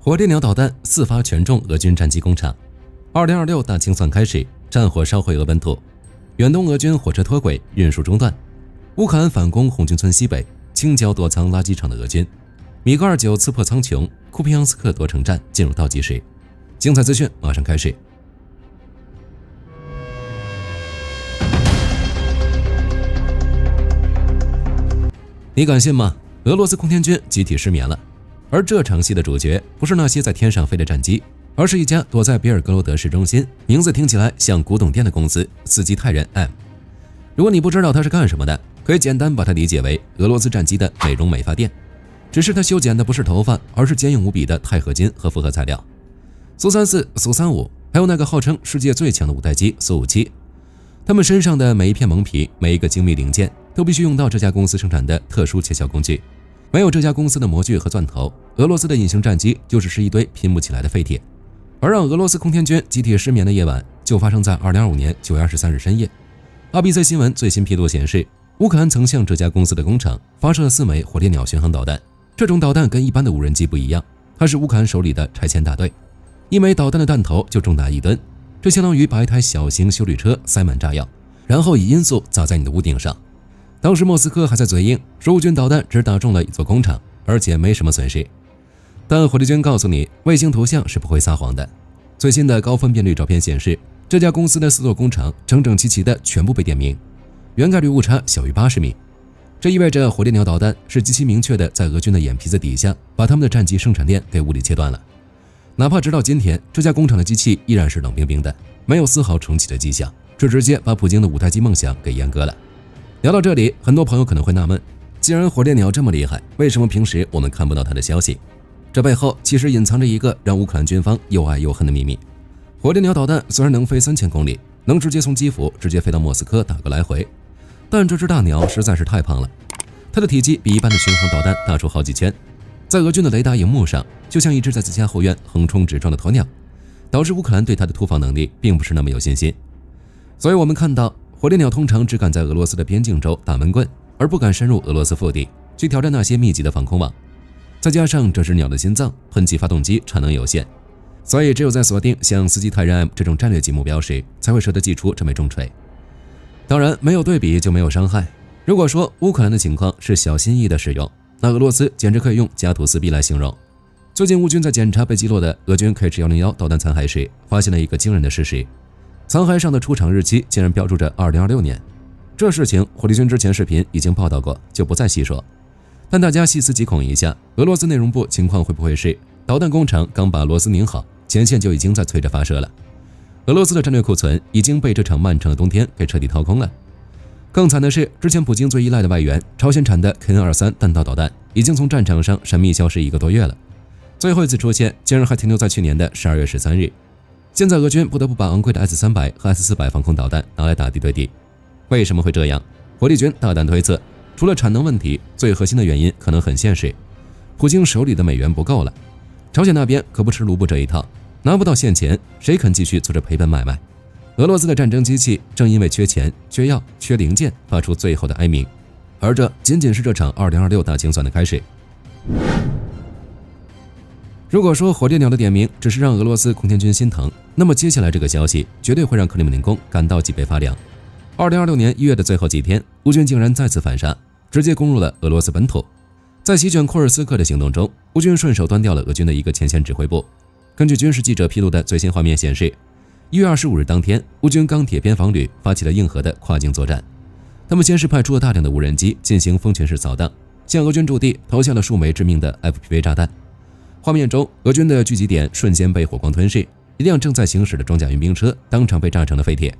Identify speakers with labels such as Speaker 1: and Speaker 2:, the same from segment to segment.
Speaker 1: 火烈鸟导弹4发全中俄军战机工厂。2026大清算开始，战火烧回俄本土，远东俄军火车脱轨，运输中断。乌克兰反攻红军村西北，清剿躲藏垃圾场的俄军。米格29刺破苍穹，库皮扬斯克夺城战进入倒计时。精彩资讯马上开始。你敢信吗？俄罗斯空天军集体失眠了。而这场戏的主角不是那些在天上飞的战机，而是一家躲在比尔格罗德市中心，名字听起来像古董店的公司——斯基泰人 M。如果你不知道它是干什么的，可以简单把它理解为俄罗斯战机的美容美发店，只是它修剪的不是头发，而是坚硬无比的钛合金和复合材料。苏34、苏35，还有那个号称世界最强的五代机苏57，他们身上的每一片蒙皮，每一个精密零件，都必须用到这家公司生产的特殊切削工具。没有这家公司的模具和钻头，俄罗斯的隐形战机就只是一堆拼不起来的废铁。而让俄罗斯空天军集体失眠的夜晚，就发生在2025年9月23日深夜。ABC 新闻最新披露显示，乌克兰曾向这家公司的工厂发射了4枚火烈鸟巡航导弹。这种导弹跟一般的无人机不一样，它是乌克兰手里的拆迁大队。1枚导弹的弹头就重达1吨，这相当于把一台小型休旅车塞满炸药，然后以音速砸在你的屋顶上。当时莫斯科还在嘴硬，说乌军导弹只打中了一座工厂，而且没什么损失。但火力军告诉你，卫星图像是不会撒谎的。最新的高分辨率照片显示，这家公司的4座工厂整整齐齐的全部被点名，原概率误差小于80米。这意味着火烈鸟导弹是极其明确的在俄军的眼皮子底下，把他们的战机生产链给物理切断了。哪怕直到今天，这家工厂的机器依然是冷冰冰的，没有丝毫重启的迹象，这直接把普京的五代机梦想给阉割了。聊到这里，很多朋友可能会纳闷，既然火烈鸟这么厉害，为什么平时我们看不到它的消息？这背后其实隐藏着一个让乌克兰军方又爱又恨的秘密。火烈鸟导弹虽然能飞3000公里，能直接从基辅直接飞到莫斯科打个来回，但这只大鸟实在是太胖了，它的体积比一般的巡航导弹大出好几圈，在俄军的雷达荧幕上就像一只在自家后院横冲直撞的鸵鸟，导致乌克兰对它的突防能力并不是那么有信心。所以我们看到火烈鸟通常只敢在俄罗斯的边境州打闷棍，而不敢深入俄罗斯腹地去挑战那些密集的防空网。再加上这只鸟的心脏喷气发动机产能有限，所以只有在锁定像斯基泰人 M 这种战略级目标时，才会舍得祭出这枚重锤。当然，没有对比就没有伤害。如果说乌克兰的情况是小心翼翼的使用，那俄罗斯简直可以用家徒四壁来形容。最近乌军在检查被击落的俄军 KH-101导弹残骸时，发现了一个惊人的事实。残骸上的出厂日期竟然标注着2026年，这事情火力军之前视频已经报道过，就不再细说。但大家细思极恐一下，俄罗斯内容部情况会不会是导弹工厂刚把螺丝拧好，前线就已经在催着发射了？俄罗斯的战略库存已经被这场漫长的冬天给彻底掏空了。更惨的是，之前普京最依赖的外援朝鲜产的 KN-23弹道导弹已经从战场上神秘消失1个多月了，最后一次出现竟然还停留在去年的12月13日。现在俄军不得不把昂贵的 S300 和 S400 防空导弹拿来打地对地。为什么会这样？火力军大胆推测，除了产能问题，最核心的原因可能很现实，普京手里的美元不够了。朝鲜那边可不吃卢布这一套，拿不到现钱，谁肯继续做着赔本买卖？俄罗斯的战争机器正因为缺钱、缺药、缺零件，发出最后的哀鸣。而这仅仅是这场2026大清算的开始。如果说火烈鸟的点名只是让俄罗斯空天军心疼，那么接下来这个消息绝对会让克里姆林宫感到脊背发凉。2026年1月的最后几天，乌军竟然再次反杀，直接攻入了俄罗斯本土。在席卷库尔斯克的行动中，乌军顺手端掉了俄军的一个前线指挥部。根据军事记者披露的最新画面显示，1月25日当天，乌军钢铁边防旅发起了硬核的跨境作战。他们先是派出了大量的无人机进行蜂群式扫荡，向俄军驻地投下了数枚致命的 FPV 炸弹。画面中，俄军的聚集点瞬间被火光吞噬，一辆正在行驶的装甲运兵车当场被炸成了废铁，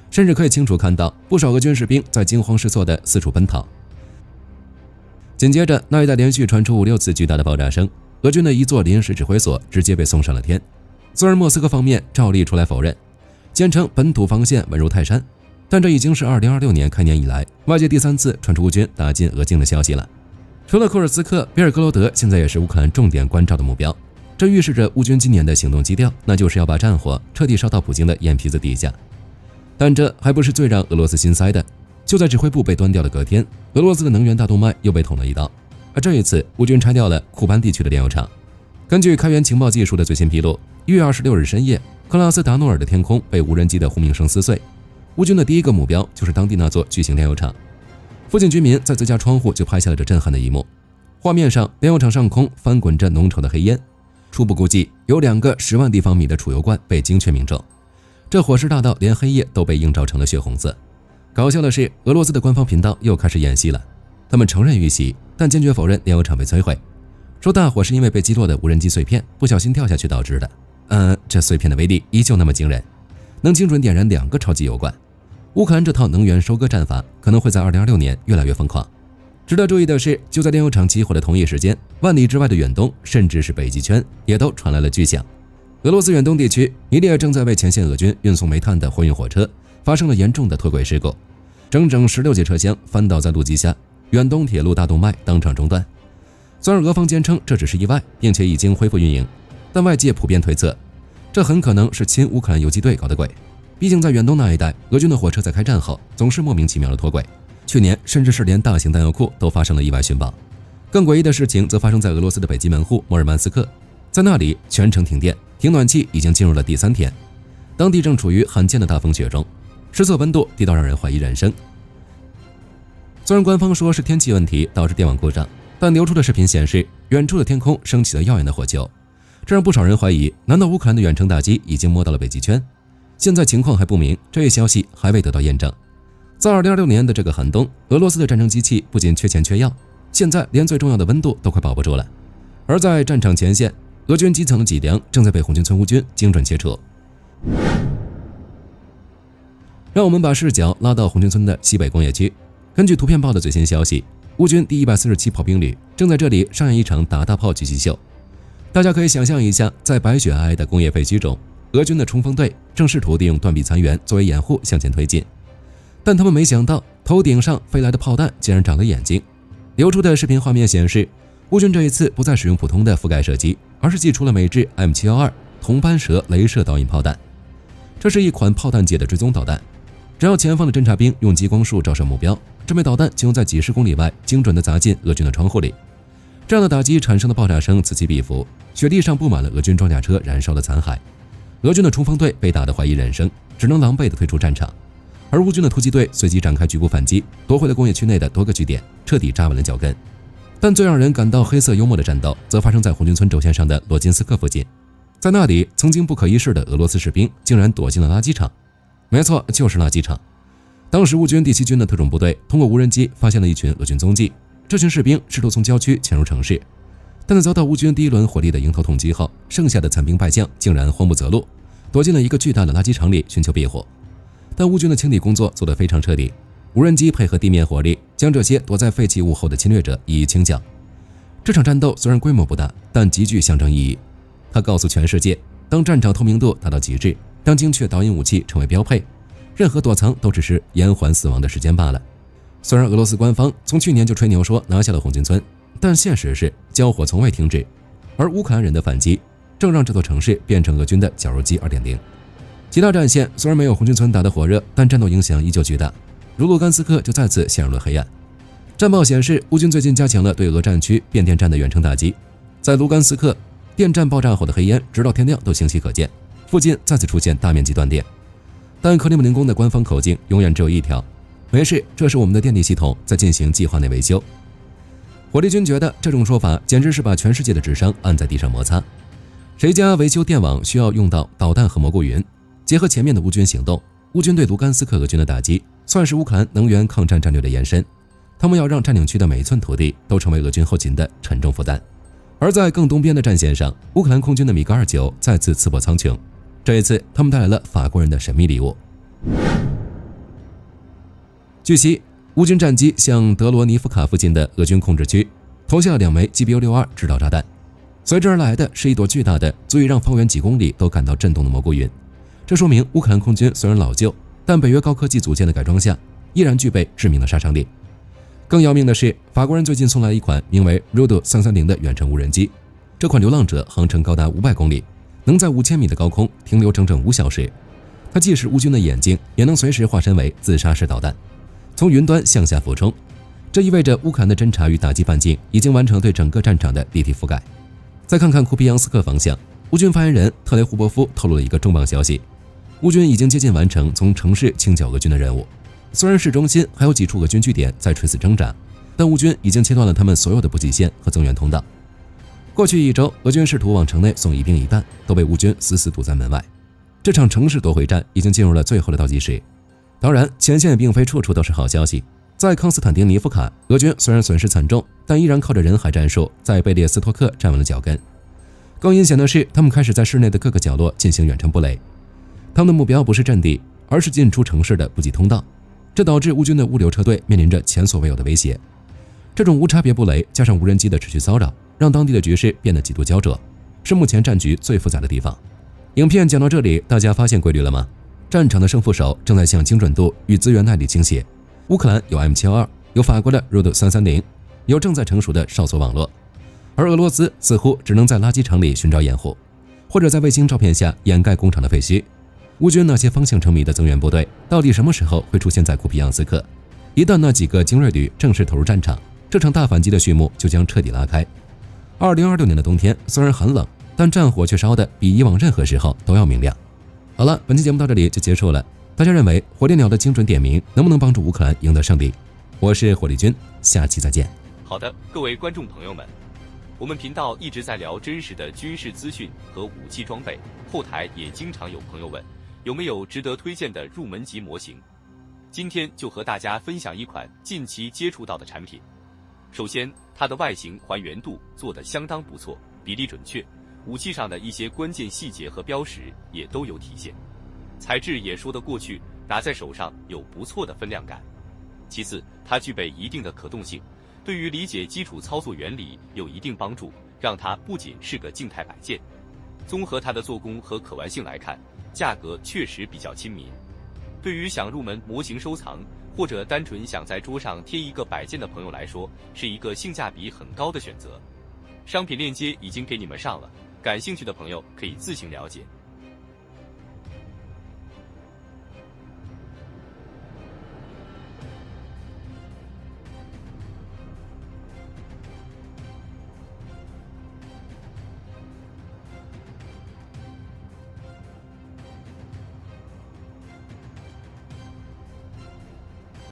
Speaker 1: 甚至可以清楚看到不少俄军士兵在惊慌失措地四处奔逃。紧接着，那一带连续传出5-6次巨大的爆炸声，俄军的一座临时指挥所直接被送上了天。虽然莫斯科方面照例出来否认，坚称本土防线稳如泰山，但这已经是2026年开年以来外界第3次传出乌军打进俄境的消息了。除了库尔斯克，比尔格罗德现在也是乌克兰重点关照的目标。这预示着乌军今年的行动基调，那就是要把战火彻底烧到普京的眼皮子底下。但这还不是最让俄罗斯心塞的，就在指挥部被端掉的隔天，俄罗斯的能源大动脉又被捅了一刀。而这一次，乌军拆掉了库班地区的炼油厂。根据开源情报技术的最新披露，1月26日深夜，克拉斯达诺尔的天空被无人机的轰鸣声撕碎。乌军的第一个目标就是当地那座巨型炼油厂。附近居民在自家窗户就拍下了这震撼的一幕。画面上，炼油厂上空翻滚着浓稠的黑烟，初步估计有2个10万立方米的储油罐被精确命中。这火势大到连黑夜都被映照成了血红色。搞笑的是，俄罗斯的官方频道又开始演戏了。他们承认遇袭，但坚决否认炼油厂被摧毁，说大火是因为被击落的无人机碎片不小心掉下去导致的。这碎片的威力依旧那么惊人，能精准点燃2个超级油罐。乌克兰这套能源收割战法可能会在2026年越来越疯狂。值得注意的是，就在炼油厂起火的同一时间，万里之外的远东，甚至是北极圈，也都传来了巨响。俄罗斯远东地区，一列正在为前线俄军运送煤炭的货运火车发生了严重的脱轨事故，整16节车厢翻倒在路基下，远东铁路大动脉当场中断。虽然俄方坚称这只是意外，并且已经恢复运营，但外界普遍推测，这很可能是亲乌克兰游击队搞的鬼。毕竟在远东那一带，俄军的火车在开战后总是莫名其妙的脱轨，去年甚至是连大型弹药库都发生了意外殉爆。更诡异的事情则发生在俄罗斯的北极门户莫尔曼斯克，在那里全城停电，停暖气已经进入了第3天，当地正处于罕见的大风雪中，实测温度低到让人怀疑人生。虽然官方说是天气问题导致电网故障，但流出的视频显示，远处的天空升起了耀眼的火球，这让不少人怀疑，难道乌克兰的远程打击已经摸到了北极圈？现在情况还不明，这一消息还未得到验证。在2026年的这个寒冬，俄罗斯的战争机器不仅缺钱缺药，现在连最重要的温度都快保不住了。而在战场前线，俄军基层的脊梁正在被红军村乌军精准切除。让我们把视角拉到红军村的西北工业区。根据图片报的最新消息，乌军第147炮兵旅正在这里上演一场打大炮狙击秀。大家可以想象一下，在白雪皑皑的工业废墟中，俄军的冲锋队正试图利用断壁残垣作为掩护向前推进，但他们没想到头顶上飞来的炮弹竟然长了眼睛。流出的视频画面显示，乌军这一次不再使用普通的覆盖射击，而是祭出了美制 M712 铜斑蛇雷射导引炮弹。这是一款炮弹界的追踪导弹，只要前方的侦察兵用激光束照射目标，这枚导弹就能在几十公里外精准地砸进俄军的窗户里。这样的打击产生的爆炸声此起彼伏，雪地上布满了俄军装甲车燃烧的残骸。俄军的冲锋队被打得怀疑人生，只能狼狈地退出战场，而乌军的突击队随即展开局部反击，夺回了工业区内的多个据点，彻底扎稳了脚跟。但最让人感到黑色幽默的战斗则发生在红军村轴线上的罗金斯克附近，在那里曾经不可一世的俄罗斯士兵竟然躲进了垃圾场。没错，就是垃圾场。当时乌军第7军的特种部队通过无人机发现了一群俄军踪迹，这群士兵试图从郊区潜入城市，但在遭到乌军第一轮火力的迎头痛击后，剩下的残兵败将竟然慌不择路，躲进了一个巨大的垃圾场里寻求庇护。但乌军的清理工作做得非常彻底，无人机配合地面火力，将这些躲在废弃物后的侵略者一一清剿。这场战斗虽然规模不大，但极具象征意义。它告诉全世界，当战场透明度达到极致，当精确导引武器成为标配，任何躲藏都只是延缓死亡的时间罢了。虽然俄罗斯官方从去年就吹牛说拿下了红军村，但现实是交火从未停止，而乌克兰人的反击正让这座城市变成俄军的绞肉机 2.0。 其他战线虽然没有红军村打得火热，但战斗影响依旧巨大，如卢甘斯克就再次陷入了黑暗。战报显示，乌军最近加强了对俄战区变电站的远程打击，在卢甘斯克，电站爆炸后的黑烟直到天亮都清晰可见，附近再次出现大面积断电。但克里姆林宫的官方口径永远只有一条：没事，这是我们的电力系统在进行计划内维修。火力军觉得这种说法简直是把全世界的智商按在地上摩擦。谁家维修电网需要用到导弹和蘑菇云？结合前面的乌军行动，乌军对卢甘斯克俄军的打击算是乌克兰能源抗战战略的延伸。他们要让占领区的每一寸土地都成为俄军后勤的沉重负担。而在更东边的战线上，乌克兰空军的米格29再次刺破苍穹，这一次他们带来了法国人的神秘礼物。据悉，乌军战机向德罗尼夫卡附近的俄军控制区投下了2枚 GBU-62 制导炸弹，随之而来的是一朵巨大的足以让方圆几公里都感到震动的蘑菇云。这说明乌克兰空军虽然老旧，但北约高科技组件的改装下依然具备致命的杀伤力。更要命的是，法国人最近送来一款名为 Rudo 330的远程无人机，这款流浪者航程高达500公里，能在5000米的高空停留整整5小时。它既是乌军的眼睛，也能随时化身为自杀式导弹，从云端向下俯冲。这意味着乌克兰的侦察与打击半径已经完成对整个战场的立体覆盖。再看看库皮扬斯克方向，乌军发言人特雷胡波夫透露了一个重磅消息：乌军已经接近完成从城市清剿俄军的任务。虽然市中心还有几处俄军据点在垂死挣扎，但乌军已经切断了他们所有的补给线和增援通道。过去1周，俄军试图往城内送一兵一弹，都被乌军死死堵在门外。这场城市夺回战已经进入了最后的倒计时。当然，前线并非处处都是好消息。在康斯坦丁尼夫卡，俄军虽然损失惨重，但依然靠着人海战术在贝列斯托克站稳了脚跟。更阴险的是，他们开始在市内的各个角落进行远程布雷。他们的目标不是阵地，而是进出城市的补给通道，这导致乌军的物流车队面临着前所未有的威胁。这种无差别布雷加上无人机的持续骚扰，让当地的局势变得极度焦灼，是目前战局最复杂的地方。影片讲到这里，大家发现规律了吗？战场的胜负手正在向精准度与资源耐力倾斜。乌克兰有 M72， 有法国的 RUD 330，有正在成熟的哨所网络，而俄罗斯似乎只能在垃圾场里寻找掩护，或者在卫星照片下掩盖工厂的废墟。乌军那些方向成谜的增援部队，到底什么时候会出现在库皮扬斯克？一旦那几个精锐旅正式投入战场，这场大反击的序幕就将彻底拉开。2026年的冬天虽然很冷，但战火却烧得比以往任何时候都要明亮。好了，本期节目到这里就结束了。大家认为火烈鸟的精准点名能不能帮助乌克兰赢得胜利？我是火力军，下期再见。
Speaker 2: 好的，各位观众朋友们，我们频道一直在聊真实的军事资讯和武器装备，后台也经常有朋友问有没有值得推荐的入门级模型。今天就和大家分享一款近期接触到的产品。首先，它的外形还原度做得相当不错，比例准确，武器上的一些关键细节和标识也都有体现。材质也说得过去，拿在手上有不错的分量感。其次，它具备一定的可动性，对于理解基础操作原理有一定帮助，让它不仅是个静态摆件。综合它的做工和可玩性来看，价格确实比较亲民。对于想入门模型收藏，或者单纯想在桌上贴一个摆件的朋友来说，是一个性价比很高的选择。商品链接已经给你们上了，感兴趣的朋友可以自行了解。